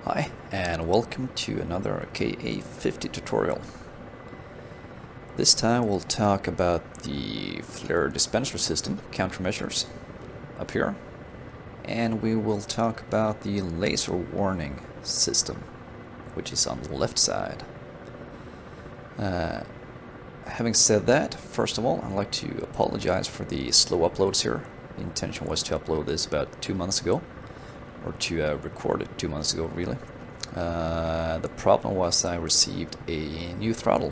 Hi, and welcome to another Ka50 tutorial. This time we'll talk about the flare dispenser system, countermeasures, up here. And we will talk about the laser warning system, which is on the left side. Having said that, first of all, I'd like to apologize for the slow uploads here. The intention was to upload this about 2 months ago, or to record it 2 months ago, really. The problem was I received a new throttle,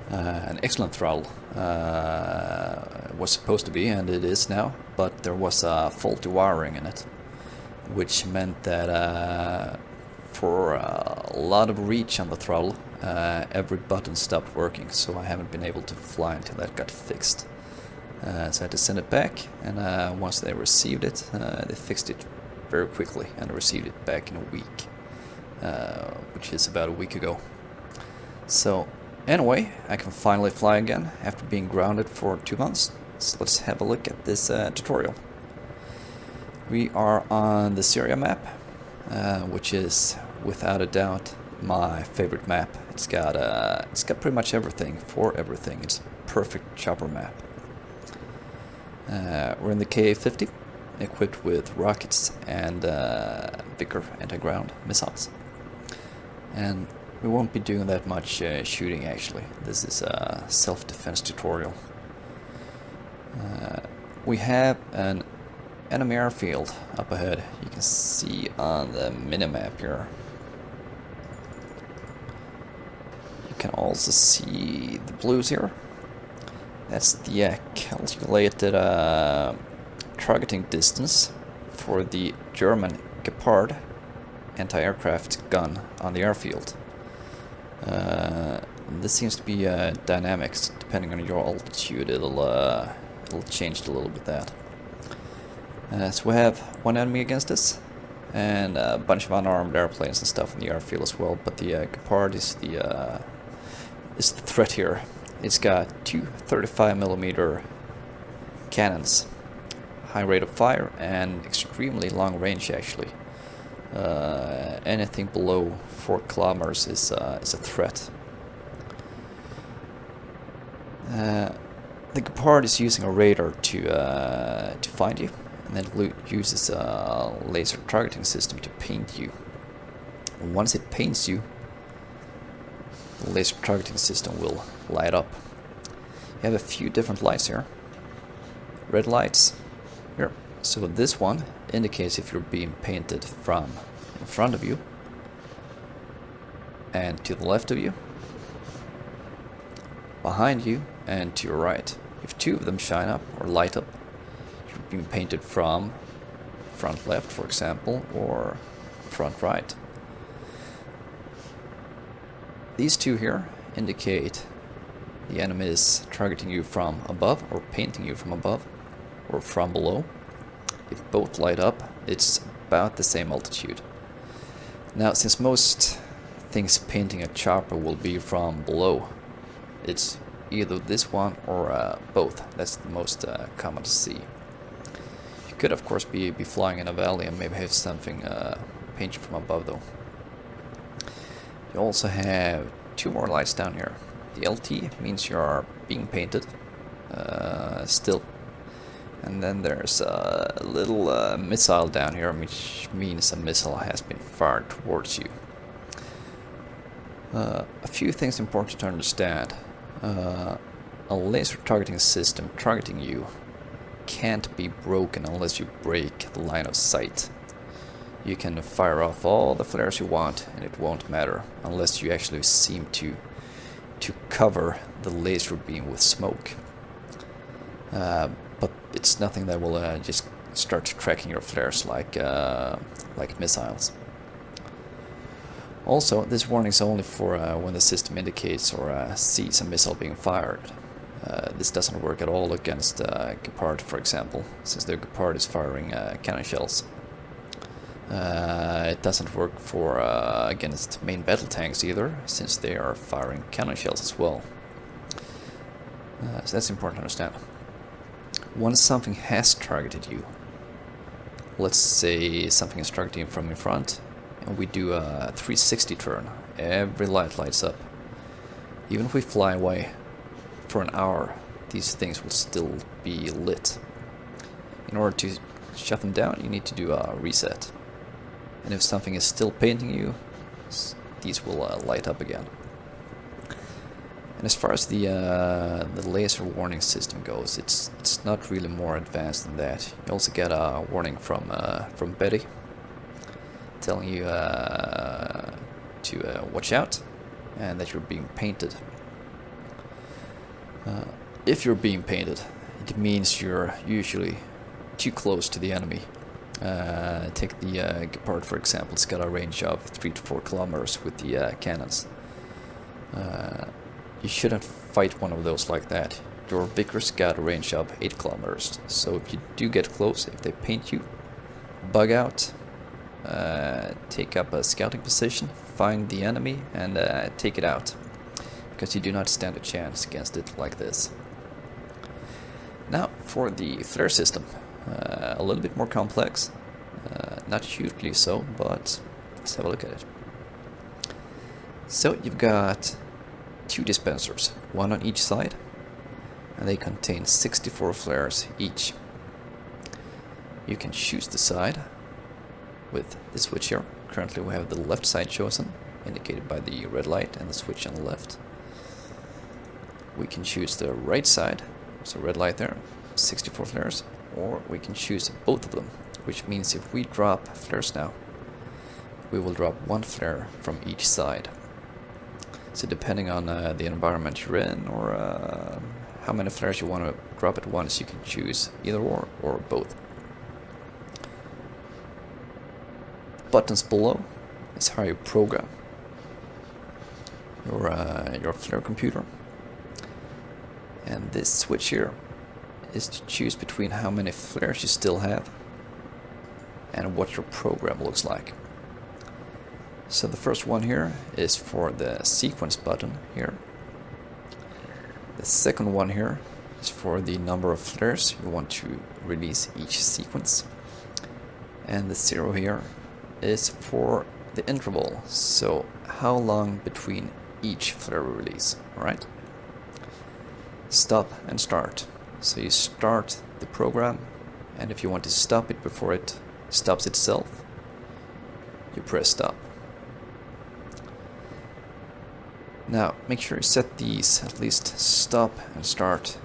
an excellent throttle. It was supposed to be, and it is now, but there was a faulty wiring in it, which meant that for a lot of reach on the throttle, every button stopped working, so I haven't been able to fly until that got fixed. So I had to send it back, and once they received it, they fixed it very quickly and received it back in a week, which is about a week ago. So anyway, I can finally fly again after being grounded for 2 months. So let's have a look at this tutorial. We are on the Syria map, which is without a doubt my favorite map. It's got pretty much everything for everything. It's a perfect chopper map. We're in the Ka50, equipped with rockets and Vickers anti-ground missiles. And we won't be doing that much shooting actually. This is a self-defense tutorial. We have an enemy airfield up ahead. You can see on the minimap here. You can also see the blues here. That's the calculated targeting distance for the German Gepard anti-aircraft gun on the airfield. This seems to be dynamics. Depending on your altitude, it'll change a little bit. That. So we have one enemy against us, and a bunch of unarmed airplanes and stuff in the airfield as well. But the Gepard is the threat here. It's got two 35mm cannons, high rate of fire, and extremely long range actually. Anything below 4 kilometers is a threat. The Gepard is using a radar to find you, and then it uses a laser targeting system to paint you. And once it paints you, the laser targeting system will light up. You have a few different lights here. Red lights here. So this one indicates if you're being painted from in front of you and to the left of you, behind you and to your right. If two of them shine up or light up, you're being painted from front left, for example, or front right. These two here indicate the enemy is targeting you from above or painting you from above or from below. If both light up, it's about the same altitude. Now, since most things painting a chopper will be from below, it's either this one or both. That's the most common to see. You could, of course, be flying in a valley and maybe have something paint you from above, though. You also have 2 more lights down here. The LT means you are being painted still. And then there's a little missile down here, which means a missile has been fired towards you. A few things important to understand. A laser targeting system targeting you can't be broken unless you break the line of sight. You can fire off all the flares you want and it won't matter unless you actually seem to cover the laser beam with smoke. But it's nothing that will just start tracking your flares like missiles. Also, this warning is only for when the system indicates or sees a missile being fired. This doesn't work at all against Gepard, for example, since the Gepard is firing cannon shells. It doesn't work for against main battle tanks either, since they are firing cannon shells as well. So that's important to understand. Once something has targeted you, let's say something is targeting you from in front, and we do a 360 turn, every light lights up. Even if we fly away for an hour, these things will still be lit. In order to shut them down, you need to do a reset. And if something is still painting you, these will light up again. And as far as the laser warning system goes, it's not really more advanced than that. You also get a warning from Betty, telling you to watch out and that you're being painted. If you're being painted, it means you're usually too close to the enemy. Take the Gepard for example. It's got a range of 3 to 4 kilometers with the cannons. You shouldn't fight one of those like that. Your Vickers got a range of 8 kilometers. So if you do get close, if they paint you, bug out, take up a scouting position, find the enemy and take it out. Because you do not stand a chance against it like this. Now for the flare system. A little bit more complex. Not hugely so, but let's have a look at it. So you've got 2 dispensers, one on each side, and they contain 64 flares each. You can choose the side with the switch here. Currently we have the left side chosen, indicated by the red light and the switch on the left. We can choose the right side, so red light there, 64 flares, or we can choose both of them, which means if we drop flares now, we will drop 1 flare from each side. So depending on the environment you're in, or how many flares you want to drop at once, you can choose either or both. Buttons below is how you program your flare computer. And this switch here is to choose between how many flares you still have and what your program looks like. So the first one here is for the sequence button here. The second one here is for the number of flares you want to release each sequence. And the 0 here is for the interval, so how long between each flare release, alright? Stop and start. So you start the program, and if you want to stop it before it stops itself, you press stop. Now make sure you set these, at least stop and start,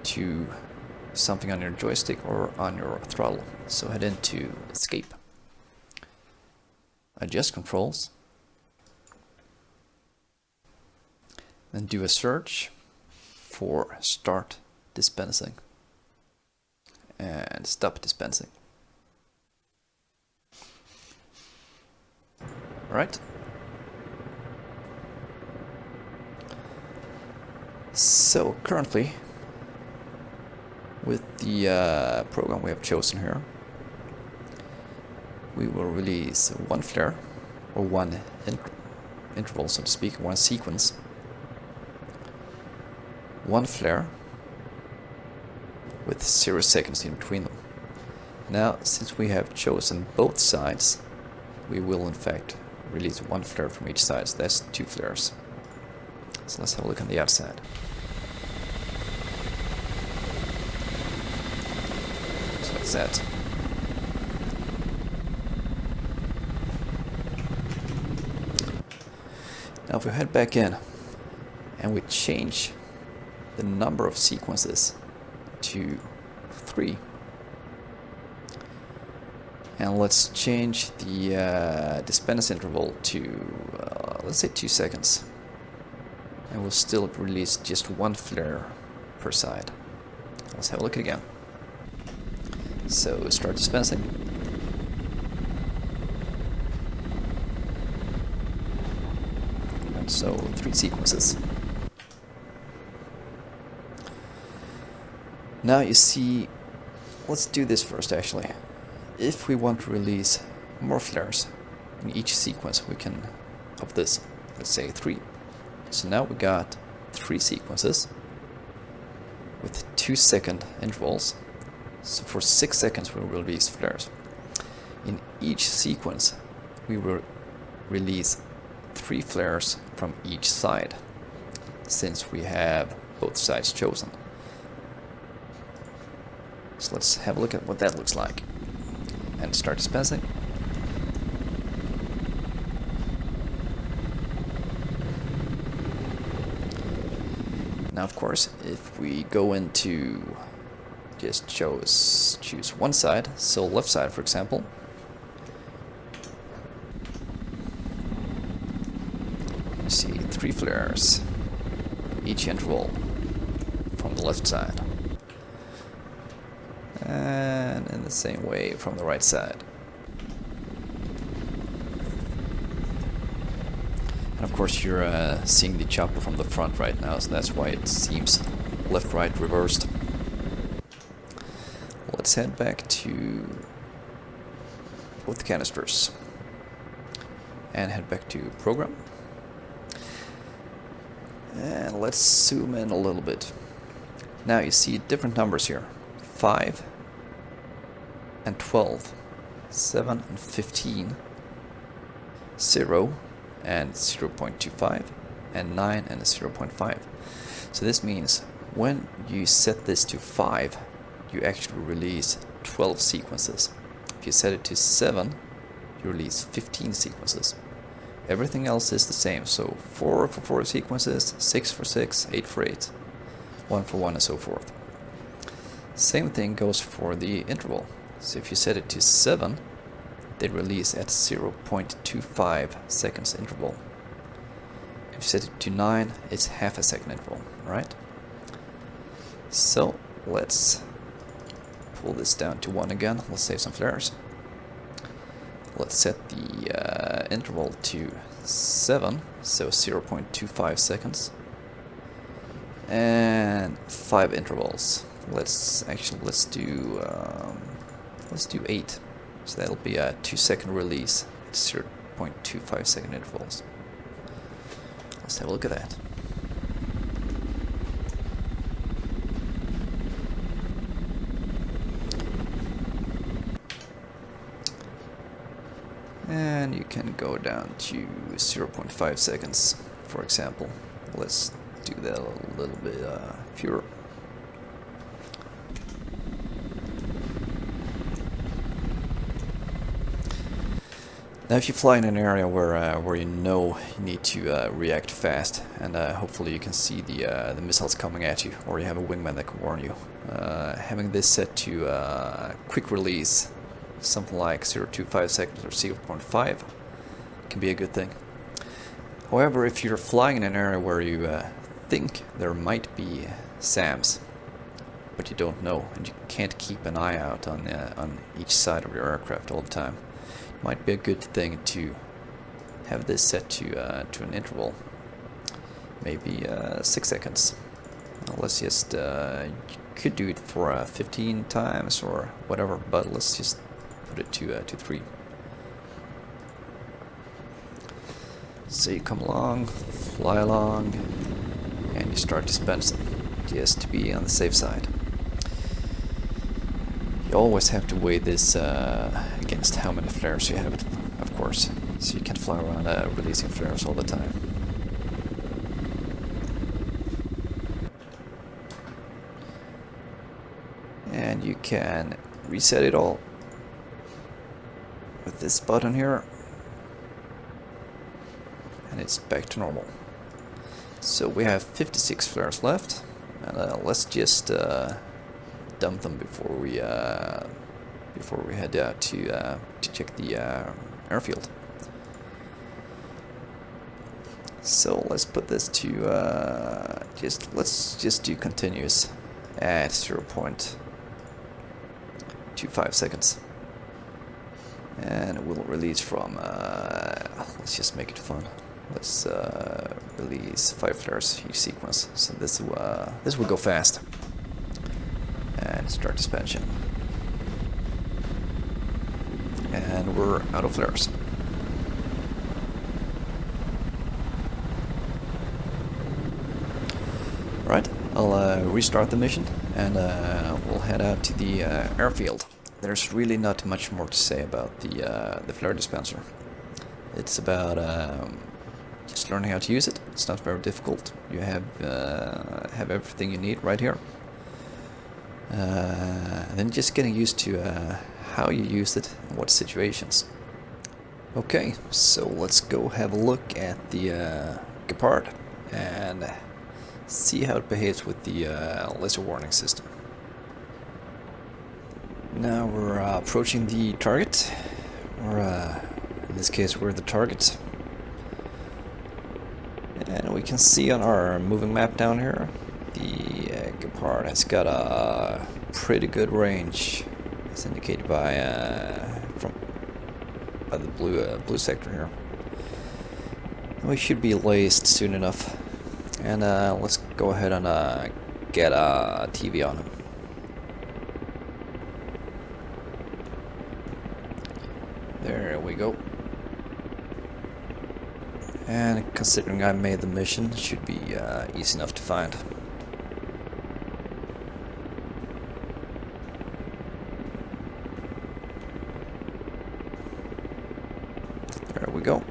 to something on your joystick or on your throttle. So head into escape, adjust controls, then do a search for start dispensing and stop dispensing. Alright. So currently, with the program we have chosen here, we will release 1 flare, or 1 interval, so to speak, 1 sequence, 1 flare with 0 seconds in between them. Now, since we have chosen both sides, we will in fact release 1 flare from each side, so that's 2 flares. So let's have a look on the outside. So that's that. Now if we head back in and we change the number of sequences to 3, and let's change the dispense interval to let's say 2 seconds, and we'll still release just 1 flare per side. Let's have a look again. So start dispensing. And so 3 sequences. Now you see, let's do this first actually. If we want to release more flares in each sequence, we can up this, let's say 3. So now we got 3 sequences with 2-second intervals. So for 6 seconds we will release flares. In each sequence we will release 3 flares from each side, since we have both sides chosen. So let's have a look at what that looks like and start dispensing. Now of course, if we go into just choose one side, so left side for example, you see 3 flares, each interval from the left side, and in the same way from the right side. And of course you're seeing the chopper from the front right now, so that's why it seems left-right reversed. Let's head back to both canisters and head back to program. And let's zoom in a little bit. Now you see different numbers here. 5 and 12, 7 and 15, 0 and 0.25, and 9 and 0.5. So this means when you set this to 5, you actually release 12 sequences. If you set it to 7, you release 15 sequences. Everything else is the same, so 4 for 4 sequences, 6 for 6, 8 for 8, 1 for 1 and so forth. Same thing goes for the interval. So if you set it to 7, they release at 0.25 seconds interval. If you set it to 9, it's half a second interval, right? So let's pull this down to 1 again. Let's save some flares. Let's set the interval to 7, so 0.25 seconds, and 5 intervals. Let's do 8. So that'll be a 2-second release, 0.25 second intervals. Let's have a look at that. And you can go down to 0.5 seconds, for example. Let's do that a little bit fewer. Now if you fly in an area where you know you need to react fast, and hopefully you can see the missiles coming at you, or you have a wingman that can warn you, having this set to quick release, something like 0.25 seconds or 0.5, can be a good thing. However, if you're flying in an area where you think there might be SAMs, but you don't know, and you can't keep an eye out on each side of your aircraft all the time, it might be a good thing to have this set to an interval, maybe 6 seconds. Let's just, you could do it for 15 times or whatever, but let's just put it to 3. So you come along, fly along, and you start dispensing, just to be on the safe side. You always have to weigh this against how many flares you have, of course, so you can't fly around releasing flares all the time. And you can reset it all with this button here, and it's back to normal. So we have 56 flares left, and let's just dump them before we head out to check the airfield. So let's put this to let's just do continuous at 0.25 seconds. And it will release from, let's just make it fun. Let's release 5 flares each sequence. So this will go fast. And start suspension. And we're out of flares. Right, I'll restart the mission, and we'll head out to the airfield. There's really not much more to say about the flare dispenser. It's about just learning how to use it. It's not very difficult. You have everything you need right here. And then just getting used to how you use it in what situations. Okay, so let's go have a look at the Gepard and see how it behaves with the laser warning system. Now we're approaching the target, or in this case we're the target. And we can see on our moving map down here, the Gepard has got a pretty good range, as indicated by the blue sector here. And we should be laced soon enough. And let's go ahead and get a TV on him. There we go. And considering I made the mission, it should be easy enough to find. There we go.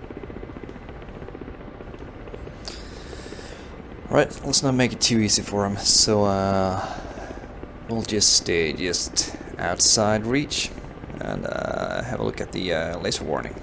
Right, let's not make it too easy for him, so we'll just stay just outside reach and have a look at the laser warning.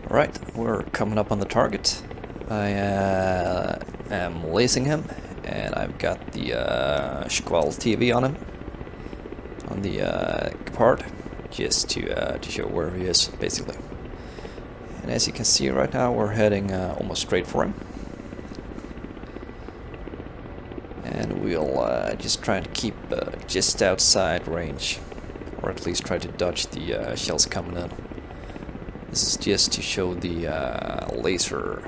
Right, we're coming up on the target. I am lacing him, and I've got the Squall TV on him, on the Gepard, just to show where he is, basically. And as you can see right now, we're heading almost straight for him. And we'll just try and keep just outside range, or at least try to dodge the shells coming in. This is just to show the laser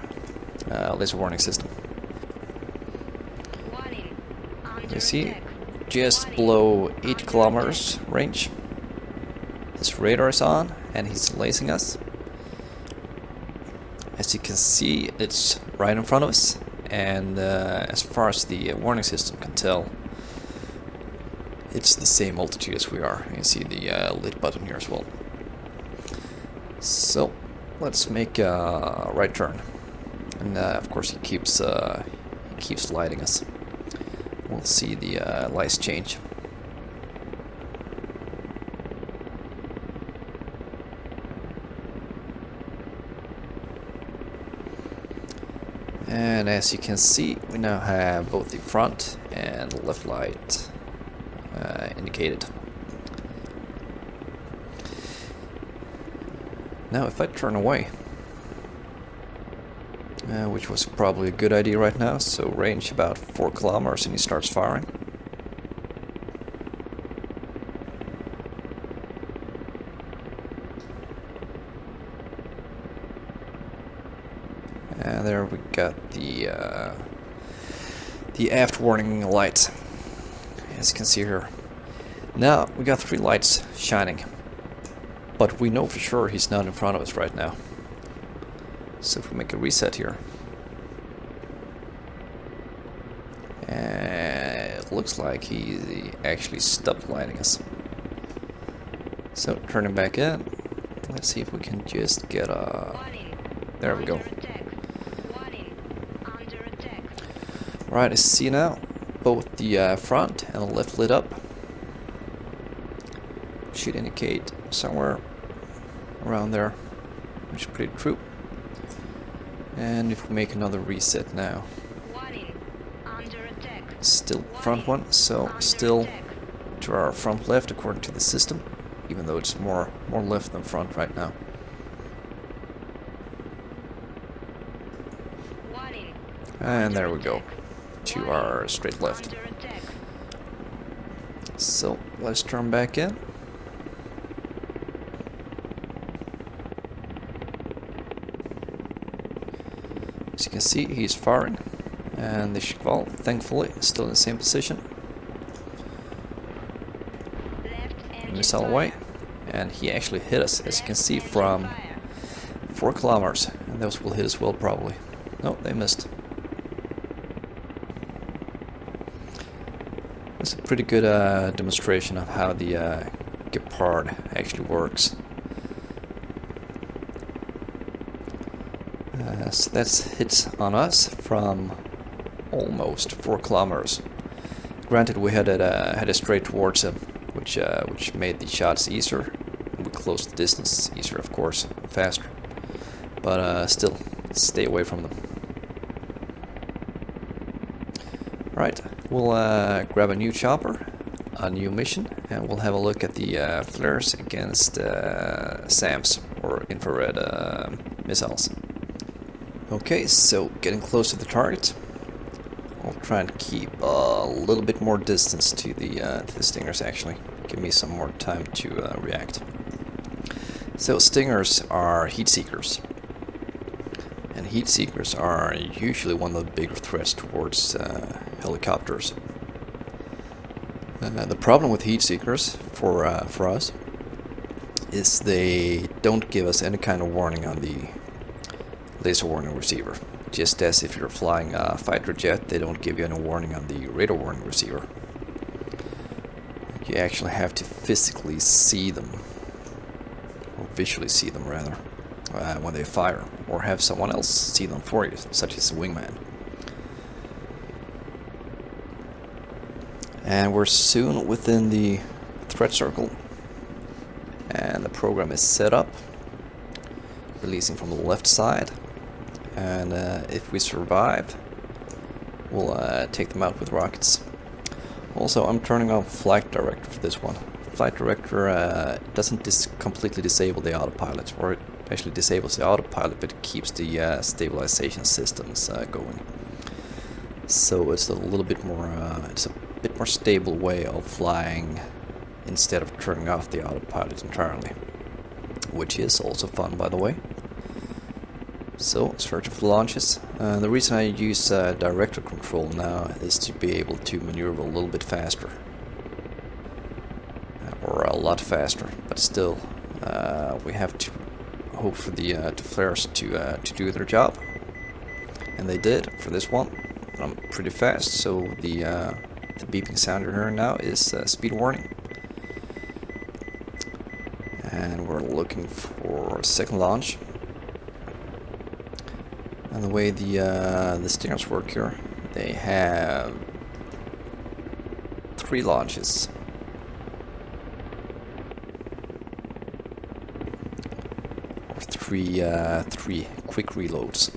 warning system. You see, just below 8 kilometers range. This radar is on, and he's lasing us. As you can see, it's right in front of us, and as far as the warning system can tell, it's the same altitude as we are. You can see the lit button here as well. So let's make a right turn, and of course he keeps lighting us. We'll see the lights change. And as you can see, we now have both the front and left light indicated. Now if I turn away, which was probably a good idea right now, so range about 4 kilometers and he starts firing. And there we got the aft warning light, as you can see here. Now we got 3 lights shining. But we know for sure he's not in front of us right now. So if we make a reset here, it looks like he actually stopped lighting us. So turning back in, let's see if we can just get a... There we go. Right, I see now both the front and the left lit up. Should indicate somewhere around there, which is pretty true. And if we make another reset now, still front one, so still to our front left according to the system, even though it's more left than front right now. And there we go, to our straight left. So let's turn back in. As you can see, he's firing, and the Squall, thankfully, is still in the same position. Missile away, and he actually hit us, as you can see, from 4 kilometers, and those will hit as well probably. No, they missed. That's a pretty good demonstration of how the Gepard actually works. So that's hits on us from almost 4 kilometers. Granted, we had it straight towards him, which made the shots easier. We closed the distance easier, of course, faster. But still, stay away from them. Right, we'll grab a new chopper, a new mission, and we'll have a look at the flares against SAMs, or infrared missiles. Okay, so getting close to the target. I'll try and keep a little bit more distance to the stingers, actually. Give me some more time to react. So stingers are heat seekers. And heat seekers are usually one of the bigger threats towards helicopters. The problem with heat seekers for us is they don't give us any kind of warning on the laser warning receiver. Just as if you're flying a fighter jet, they don't give you any warning on the radar warning receiver. You actually have to physically see them, or visually see them rather, when they fire, or have someone else see them for you, such as a wingman. And we're soon within the threat circle, and the program is set up, releasing from the left side. And if we survive, we'll take them out with rockets. Also, I'm turning on Flight Director for this one. Flight Director doesn't completely disable the autopilot, or it actually disables the autopilot, but it keeps the stabilization systems going. So it's a little bit more, it's a bit more stable way of flying instead of turning off the autopilot entirely, which is also fun, by the way. So, searching for launches. The reason I use director control now is to be able to maneuver a little bit faster. Or a lot faster, but still, we have to hope for the flares to do their job. And they did for this one. I'm pretty fast, so the beeping sound you're hearing now is speed warning. And we're looking for a second launch. And the way the stingers work here, they have 3 launches. Or three quick reloads.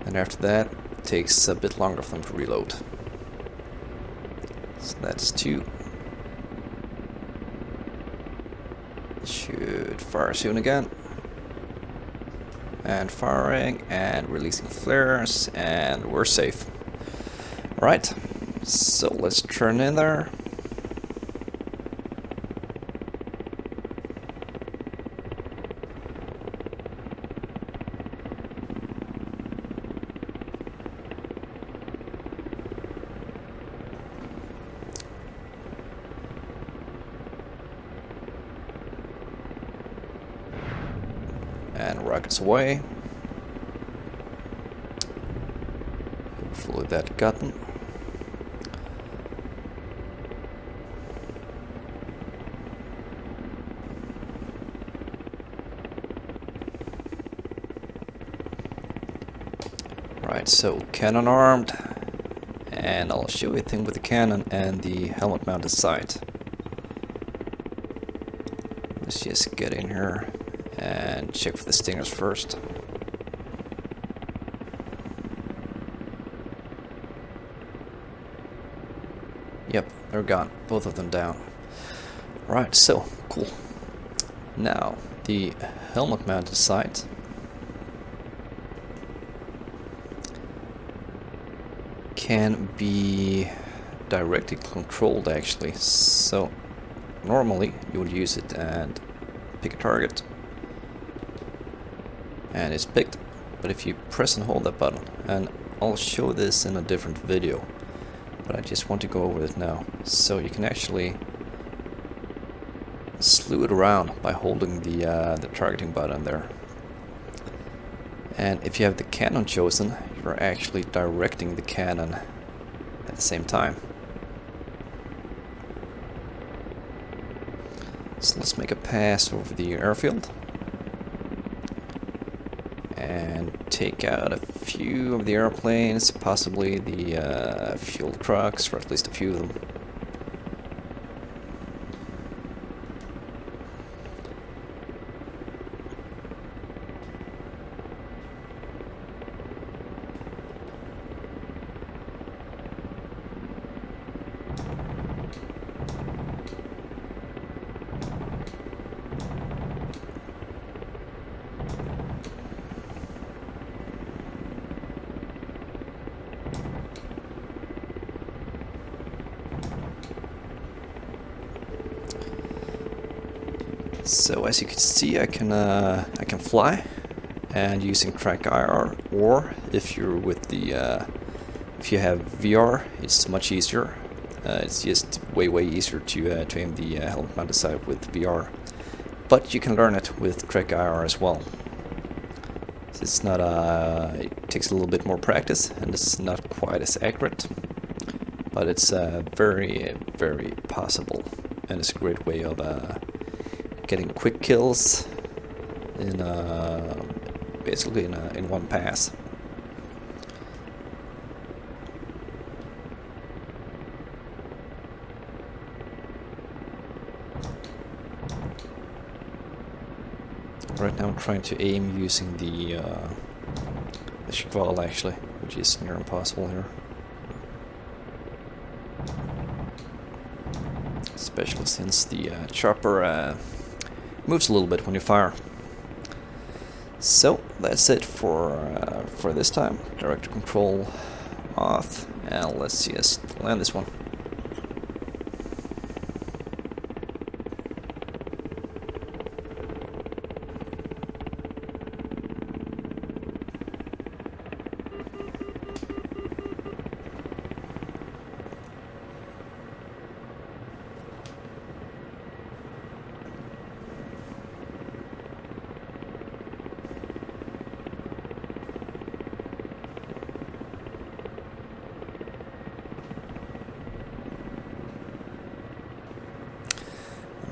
And after that, it takes a bit longer for them to reload. So that's 2. Should fire soon again. And firing and releasing flares, and we're safe. Alright, so let's turn in there. And rockets away. Hopefully that got them. Right, so cannon armed, and I'll show you a thing with the cannon and the helmet mounted sight. Let's just get in here and check for the stingers first. Yep, they're gone. Both of them down. Right, so, cool. Now, the helmet mounted sight can be directly controlled, actually. So, normally you would use it and pick a target, and it's picked. But if you press and hold that button, and I'll show this in a different video, but I just want to go over it now. So you can actually fluid around by holding the targeting button there. And if you have the cannon chosen, you're actually directing the cannon at the same time. So let's make a pass over the airfield and take out a few of the airplanes, possibly the fuel trucks, or at least a few of them. So as you can see, I can fly, and using track IR, or if you're with the if you have VR, it's much easier. It's just way easier to aim the helmet mounted sight with VR, but you can learn it with track IR as well. So it's not it takes a little bit more practice, and it's not quite as accurate, but it's very possible, and it's a great way of getting quick kills in basically in one pass. Right now I'm trying to aim using the Gepard actually, which is near impossible here. Especially since the chopper moves a little bit when you fire. So that's it for this time. Director control off, and let's just land this one.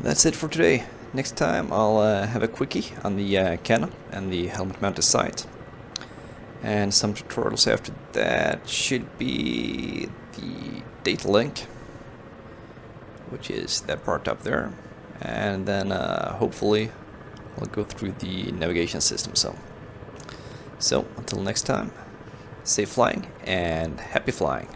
That's it for today. Next time I'll have a quickie on the cannon and the helmet mounted sight, and some tutorials after that should be the data link, which is that part up there, and then hopefully we'll go through the navigation system. So until next time, safe flying and happy flying.